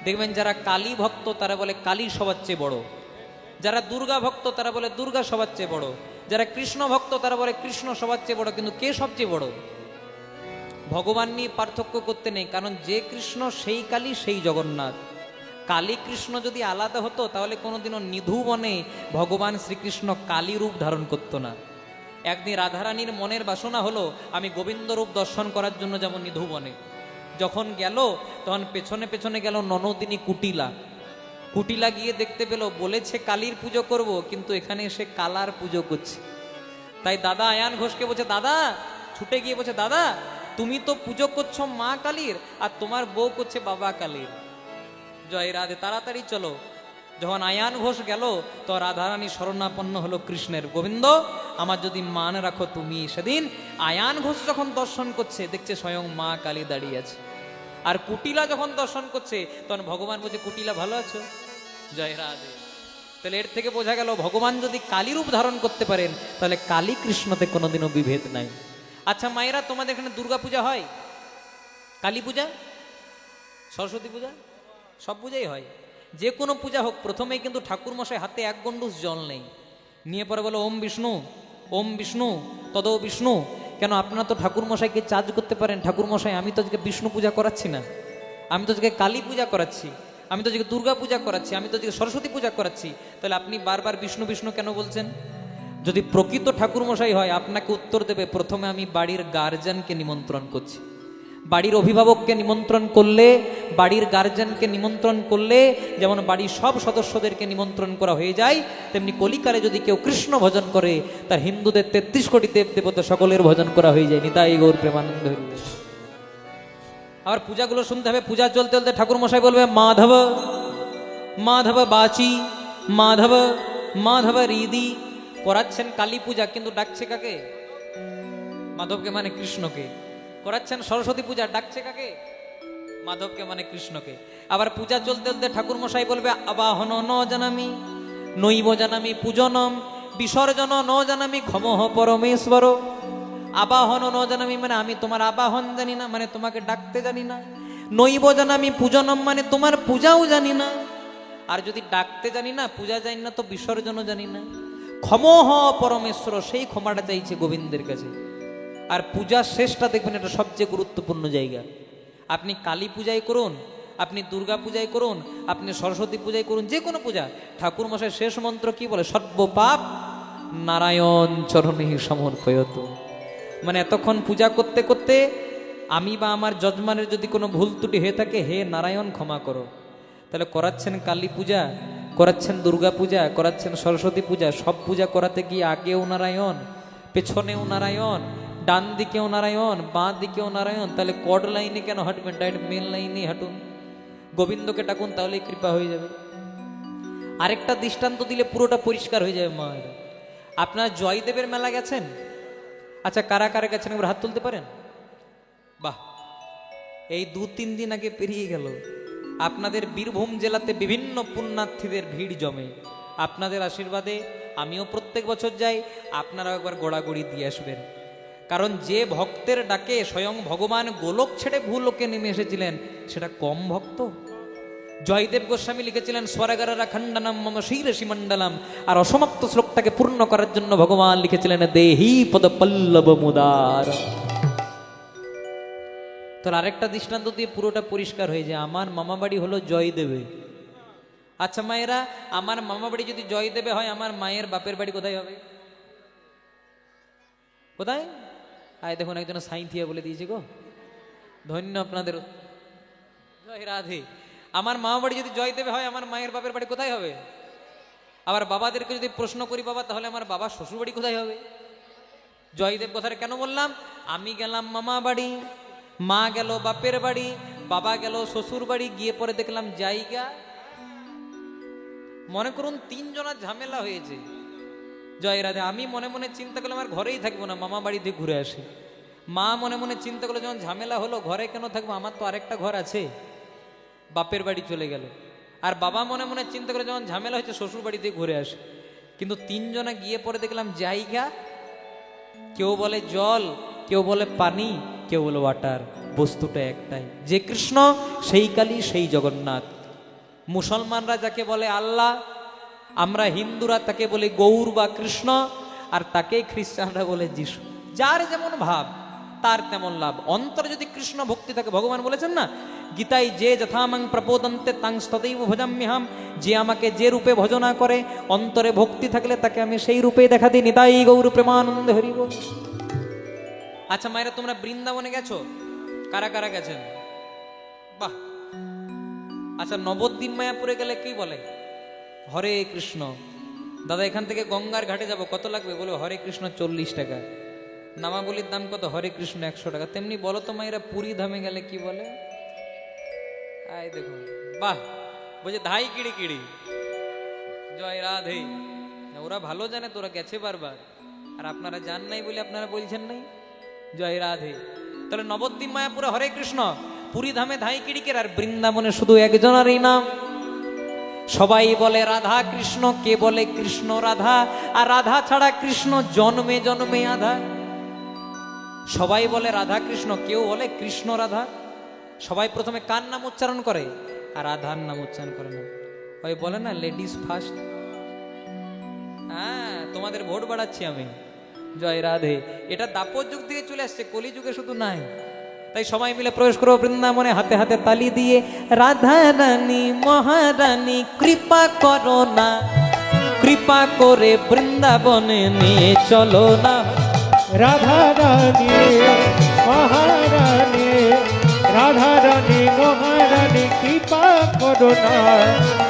দেখবেন যারা কালী ভক্ত তারা বলে কালী সবার চেয়ে বড়, যারা দুর্গা ভক্ত তারা বলে দুর্গা সবার চেয়ে বড়, যারা কৃষ্ণ ভক্ত তারা বলে কৃষ্ণ সবার চেয়ে বড়। কিন্তু কে সবচেয়ে বড়? ভগবান নিয়ে পার্থক্য করতে নেই, কারণ যে কৃষ্ণ সেই কালী সেই জগন্নাথ। কালী কৃষ্ণ যদি আলাদা হতো তাহলে কোনোদিনও নিধু বনে ভগবান শ্রীকৃষ্ণ কালী রূপ ধারণ করতো না। একদিন রাধারানীর মনের বাসনা হলো আমি গোবিন্দ রূপ দর্শন করার জন্য যেমন নিধু বনে। যখন গেল তখন পেছনে পেছনে গেল ননদিনী কুটিলা। কুটিলা গিয়ে দেখতে পেল, বলেছে কালীর পুজো করব, কিন্তু এখানে এসে কালার পুজো করছে। তাই দাদা আয়ান ঘোষকে বলছে, দাদা ছুটে গিয়ে বলছে, দাদা তুমি তো পুজো করছো মা কালীর, আর তোমার বউ করছে বাবা কালীর। জয় রাধে, তাড়াতাড়ি চলো। যখন আয়ান ঘোষ গেল তো রাধারানী শরণাপন্ন হলো কৃষ্ণের, গোবিন্দ আমার যদি মান রাখো তুমি। সেদিন আয়ান ঘোষ যখন দর্শন করছে দেখছে স্বয়ং মা কালী দাঁড়িয়ে আছে। আর কুটিলা যখন দর্শন করছে তখন ভগবান বলছে, কুটিলা ভালো আছো? জয় রাধে। তাহলে এর থেকে বোঝা গেল ভগবান যদি কালী রূপ ধারণ করতে পারেন তাহলে কালী কৃষ্ণতে কোনোদিনও বিভেদ নাই। আচ্ছা মায়েরা, তোমাদের এখানে দুর্গা পূজা হয়, কালী পূজা, সরস্বতী পূজা, সব পূজাই হয়। যে কোনো পূজা হোক, প্রথমেই কিন্তু ঠাকুর মশাই হাতে 1 গণ্ডুষ জল নেই, নিয়ে পরে বলো ওম বিষ্ণু, ওম বিষ্ণু তদো বিষ্ণু। কেন? আপনারা তো ঠাকুর মশাইকে চার্জ করতে পারেন, ঠাকুর মশাই আমি তো আজকে বিষ্ণু পূজা করাচ্ছি না, আমি তো আজকে কালী পূজা করাচ্ছি, আমি তো আজকে দুর্গা পূজা করাচ্ছি, আমি তো আজকে সরস্বতী পূজা করাচ্ছি, তাহলে আপনি বারবার বিষ্ণু বিষ্ণু কেন বলছেন? যদি প্রকৃত ঠাকুর মশাই হয় আপনাকে উত্তর দেবে, প্রথমে আমি বাড়ির গার্জিয়ানকে নিমন্ত্রণ করছি। বাড়ির অভিভাবককে নিমন্ত্রণ করলে, বাড়ির গার্জিয়ানকে নিমন্ত্রণ করলে যেমন বাড়ির সব সদস্যদেরকে নিমন্ত্রণ করা হয়ে যায়, তেমনি কলিকালে যদি কেউ কৃষ্ণ ভজন করে তার হিন্দুদের 33 কোটি দেব দেবতা সকলের ভজন করা হয়ে যায়। নিতাই গৌর প্রেমানন্দ। আবার পূজাগুলো শুনতে হবে, পূজা চলতে চলতে ঠাকুর মশাই বলবে মাধব মাধব বাচি, মাধব মাধব হৃদি। করাচ্ছেন কালী পূজা, কিন্তু ডাকছে কাকে? মাধবকে মানে কৃষ্ণকে। করাচ্ছেন সরস্বতী পূজা, ডাকছে কাকে? মাধবকে মানে কৃষ্ণকে। আবার পূজা চলতে চলতে ঠাকুর মশাই বলবে আবাহন ন জানামি, নৈব জানামি পূজনম, বিসর্জন ন জানামি ক্ষমঃ পরমেশ্বর। আবাহন ন জানামি মানে আমি তোমার আবাহন জানি না, মানে তোমাকে ডাকতে জানি না। নৈব জানামি পূজনম মানে তোমার পূজাও জানি না, আর যদি ডাকতে জানি না, পূজা জানি না, তো বিসর্জনও জানি না। ক্ষমহ পরমেশ্বর, সেই ক্ষমাটা চাইছে গোবিন্দের কাছে। আর পূজার শেষটা দেখবেন, এটা সবচেয়ে গুরুত্বপূর্ণ জায়গা। আপনি কালী পূজাই করুন, আপনি দুর্গা পূজাই করুন, আপনি সরস্বতী পূজাই করুন, যে কোনো পূজা, ঠাকুর মশাই শেষ মন্ত্র কি বলে? সর্বপাপ নারায়ণ চরণে সমর্পয়ত। মানে এতক্ষণ পূজা করতে করতে আমি বা আমার যজমানের যদি কোনো ভুল ত্রুটি হয়ে থাকে, হে নারায়ণ ক্ষমা করো। তাহলে করাচ্ছেন কালী পূজা, করাচ্ছেন দুর্গা পূজা, করাচ্ছেন সরস্বতী পূজা, সব পূজা করাতে গিয়ে আগেও নারায়ণ, পেছনেও নারায়ণ, ডান দিকেও নারায়ণ, বাঁ দিকেও নারায়ণ। তাহলে কড লাইনে কেন হাঁটবেন? ডাইরেক্ট মেন লাইনে হাঁটুন, গোবিন্দকে ডাকুন, তাহলেই কৃপা হয়ে যাবে। আরেকটা দৃষ্টান্ত দিলে পুরোটা পরিষ্কার হয়ে যাবে মায়ের। আপনারা জয়দেবের মেলা গেছেন? আচ্ছা, কারা কারা গেছেন একবার হাত তুলতে পারেন? বাহ, এই 2-3 দিন আগে পেরিয়ে গেল। আপনাদের বীরভূম জেলাতে বিভিন্ন পুণ্যার্থীদের ভিড় জমে। আপনাদের আশীর্বাদে আমিও প্রত্যেক বছর যাই, আপনারাও একবার গোড়াগড়ি দিয়ে আসবেন। কারণ যে ভক্তের ডাকে স্বয়ং ভগবান গোলক ছেড়ে ভূলোকে নেমে এসেছিলেন, সেটা কম ভক্ত? জয়দেব গোস্বামী লিখেছিলেন স্বরাগারা খণ্ডনম মম শিরসি মণ্ডলম, আর অসমাপ্ত শ্লোকটাকে পূর্ণ করার জন্য ভগবান লিখেছিলেন দেহি পদ পল্লব মুদার। তাহলে আরেকটা দৃষ্টান্ত দিয়ে পুরোটা পরিষ্কার হয়ে যায়। আমার মামা বাড়ি হলো জয়দেবে। আচ্ছা মায়েরা, আমার মামা বাড়ি যদি জয়দেবে হয়, আমার মায়ের বাপের বাড়ি কোথায় হবে? কোথায়? আয় দেখুন, একজন সাইন্থিয়া বলে দিয়েছে গো, ধন্য আপনাদের, জয় রাধে। আমার মামা বাড়ি যদি জয়দেবে হয়, আমার মায়ের বাপের বাড়ি কোথায় হবে? আবার বাবাদেরকে যদি প্রশ্ন করি, বাবা তাহলে আমার বাবার শ্বশুর বাড়ি কোথায় হবে? জয়দেব কথাটা কেন বললাম? আমি গেলাম মামা বাড়ি, মা গেল বাপের বাড়ি, বাবা গেল শ্বশুর বাড়ি, গিয়ে পরে দেখলাম জায়গা। মনে করুন 3 জনের ঝামেলা হয়েছে। জয় রাধে। আমি মনে মনে চিন্তা করলাম আর ঘরেই থাকবো না, মামা বাড়ি দিয়ে ঘুরে আসি। মা মনে মনে চিন্তা করলো, যখন ঝামেলা হলো ঘরে কেন থাকবো, আমার তো আরেকটা ঘর আছে, বাপের বাড়ি চলে গেল। আর বাবা মনে মনে চিন্তা করে, যখন ঝামেলা হচ্ছে শ্বশুর বাড়ি দিয়ে ঘুরে আসে। কিন্তু 3 জনে গিয়ে পরে দেখলাম জায়গা। কেউ বলে জল, কেউ বলে পানি, কেউ বলে ওয়াটার, বস্তুটা একটাই, যে কৃষ্ণ সেই কালী সেই জগন্নাথ। মুসলমানরা যাকে বলে আল্লাহ, আমরা হিন্দুরা তাকে বলি গৌর বা কৃষ্ণ, আর তাকে খ্রিস্টানরা বলে যিশু। যার যেমন ভাব তার তেমন লাভ। অন্তরে যদি কৃষ্ণ ভক্তি থাকে, ভগবান বলেছেন না গীতায়, যে যথামাং প্রপোদন্তে তাং তदैव ভজাম্যহম, যে আমাকে যে রূপে ভজনা করে, অন্তরে ভক্তি থাকলে তাকে আমি সেই রূপেই দেখা দিই। নিতাই গৌর প্রেমানন্দ হরি বল। আচ্ছা মায়েরা, তোমরা বৃন্দাবনে গেছো? কারা কারা গেছেন? বাহ। আচ্ছা, নবদ্বীপ মায়াপুরে গেলে কি বলে? হরে কৃষ্ণ। দাদা এখান থেকে গঙ্গার ঘাটে যাব, কত লাগবে? বলে হরে কৃষ্ণ 40 টাকা। নামাবলির দাম কত? হরে কৃষ্ণ 100 টাকা। তেমনি বলো তো মায়েরা, পুরী ধামে গেলে কি বলে? আয় দেখুন, বাহ, বলছে ধাই কিড়ি কিড়ি। জয় রাধে। ওরা ভালো জানে, তোরা গেছে বারবার, আর আপনারা জান নাই বলে আপনারা বলছেন নাই। জয় রাধে। তাহলে নবদ্বীপ মায়াপুরে হরে কৃষ্ণ, পুরী ধামে ধাই কিড়িকের, আর বৃন্দাবনে শুধু একজনেরই নাম। সবাই বলে রাধা কৃষ্ণ, কে বলে কৃষ্ণ রাধা, আর রাধা ছাড়া কৃষ্ণ জন্মে জন্মে আধা। সবাই বলে রাধা কৃষ্ণ, কেউ বলে কৃষ্ণ রাধা। সবাই প্রথমে কার নাম উচ্চারণ করে? আর রাধার নাম উচ্চারণ করে না। ওই বলে না লেডিস ফার্স্ট। হ্যাঁ, তোমাদের ভোট বাড়াচ্ছি আমি। জয় রাধে। এটা দাপর যুগ থেকে চলে আসছে, কলি যুগে শুধু নাই। তাই সবাই মিলে প্রবেশ করো বৃন্দাবনে, হাতে হাতে তালি দিয়ে, রাধা রানী মহারানী কৃপা করো না, কৃপা করে বৃন্দাবনে নিয়ে চলো না। রাধা রানী মহারানী, রাধা রানী মহারানী কৃপা করো না,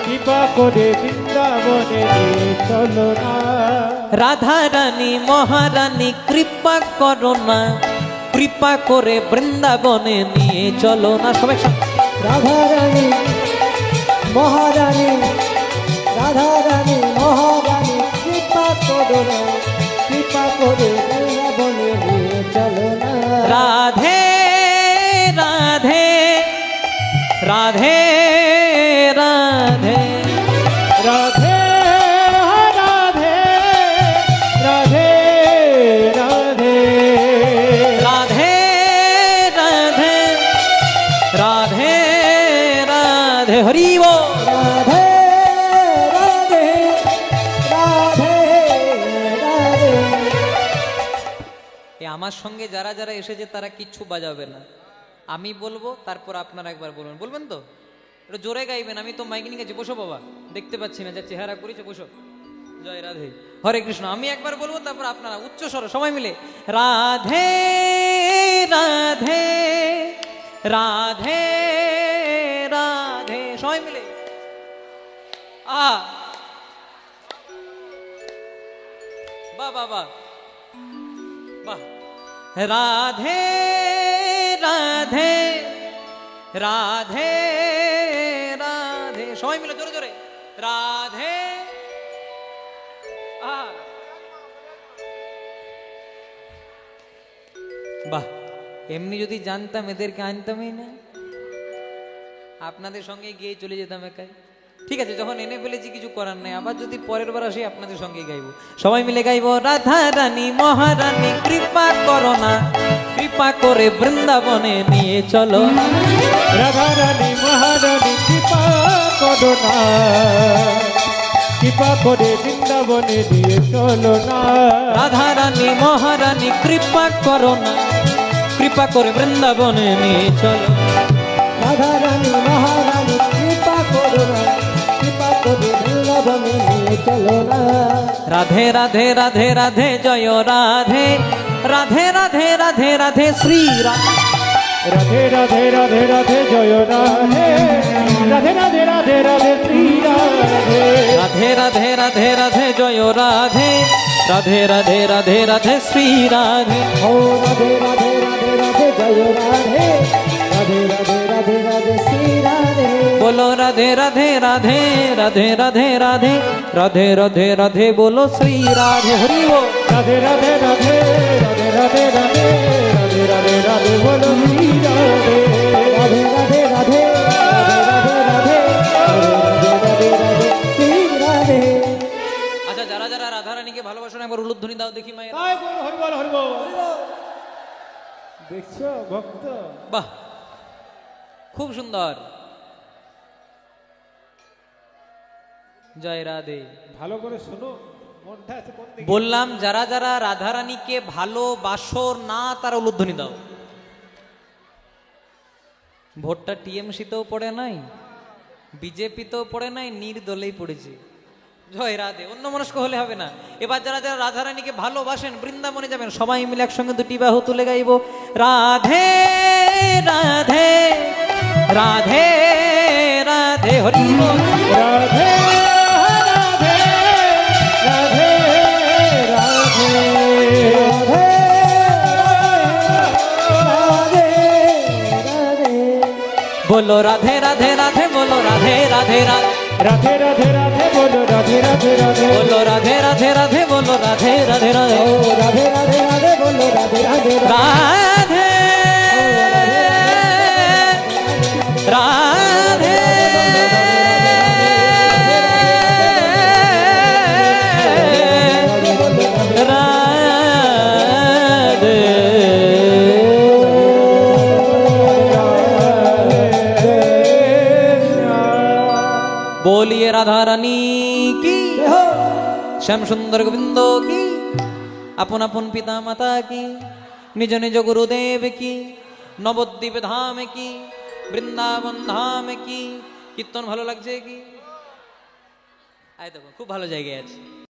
কৃপা করে বৃন্দাবনে নিয়ে চলো না। রাধা রানী মহারানী কৃপা করো না, কৃপা করে বৃন্দাবনে নিয়ে চলো না। সবাই রাধা রানী মহারানী, রাধা রানী মহারানী কৃপা করো না, কৃপা করে বৃন্দাবনে নিয়ে চলো না। রাধে রাধে রাধে রাধে রাধে রাধে রাধে রাধে রাধে রাধে রাধে রাধে রাধে রাধে রাধে। এ আমার সঙ্গে যারা যারা এসেছে তারা কিচ্ছু বাজাবে না, আমি বলবো তারপর আপনারা একবার বলবেন, বলবেন তো? একটু জোরে গাইবেন, আমি তো মাইক নিয়ে গেছি। বসো বাবা, দেখতে পাচ্ছি না, যা চেহারা করেছে, বসো। জয় রাধে, হরে কৃষ্ণ। আমি একবার বলবো, তারপর আপনারা উচ্চ স্বরে সবাই মিলে রাধে রাধে রাধে রাধে, সবাই মিলে বাহ বাহ বাহ বাহ। রাধে রাধে রাধে রাধে, সবাই মিলে জোরে জোরে রাধে। বাহ, এমনি যদি জানতাম এদেরকে আনতামই না, আপনাদের সঙ্গে গিয়ে চলে যেতাম একাই। ঠিক আছে, যখন এনে ফেলেছি কিছু করার নেই, আবার যদি পরের বার আসি আপনাদের সঙ্গে গাইবো, সবাই মিলে গাইবো। রাধা রানী মহারানী কৃপা করো না, কৃপা করে বৃন্দাবনে নিয়ে চলো। রাধা রানী মহারানী কৃপা করো না, কৃপা করে বৃন্দাবনে নিয়ে চলো না। রাধা রানী মহারানী কৃপা করো না, কৃপা করে বৃন্দাবনে নিয়ে চলো। রাধা রানী মহারানী কৃপা করো না, কৃপা করে বৃন্দাবনে নিয়ে চলো না। রাধে রাধে রাধে রাধে জয় রাধে, রাধে রাধে রাধে রাধে শ্রী রাধে। রাধে রাধে রাধে রাধে জয় রাধে, রাধে রাধে রাধে রাধে শ্রী রাধে। রাধে রাধে রাধে রাধে জয় রাধে, রাধে রাধে রাধে রাধে শ্রী রাধে। ও রাধে রাধে রাধে রাধে জয় রাধে, রাধে রাধে রাধে রাধে শ্রী রাধে। बोलो राधे राधे राधे राधे राधे राधे राधे राधे राधे बोलो श्री राधे। हरि बोल। राधे राधे राधे राधे राधे राधे राधे राधे राधे बोलो श्री राधे। রাধে রাধে রাধে রাধে রাধে রাধে রাধে রাধে শ্রী রাধে। আচ্ছা, যারা যারা রাধা রানীকে ভালোবাসেন একবার উলুধ্বনি দাও দেখি মায়ের। তাই বল, হরি বল, হরি বল। দেখছো ভক্ত? বাহ, খুব সুন্দর। জয় রাধে। ভালো করে শোনো, মনটা আছে কোন দিকে? বললাম যারা যারা রাধা রানীকে ভালোবাসো না তারা উলুধ্বনি দাও। ভোটটা টিএমসিতেও পড়ে নাই, বিজেপিতেও পড়ে নাই, নির্দলেই পড়েছে। জয় রাধে। অন্য মনস্ক হলে হবে না। এবার যারা যারা রাধা রানীকে ভালোবাসেন বৃন্দাবনে যাবেন, সবাই মিলে একসঙ্গে দুটি বাহু তুলে গাইব রাধে রাধে রাধে রাধে। হরি বল। রাধে রাধে রাধে রাধে রাধে রাধে রাধে। बोलो राधे राधे राधे बोलो राधे राधे राधे राधे राधे राधे बोलो राधे राधे राधे बोलो राधे राधे राधे बोलो राधे राधे राधे ও রাধে রাধে রাধे বলো রাধে রাধে রাধে। राधे राधे बोलिए राधा रानी की, श्याम सुंदर गोविंद की, अपन अपन पिता माता की, निज निज गुरुदेव की, नवद्वीप धाम की, বৃন্দাবন ধাম কি। কীর্তন ভালো লাগছে কি? আয় দেখো, খুব ভালো জায়গায় আছে।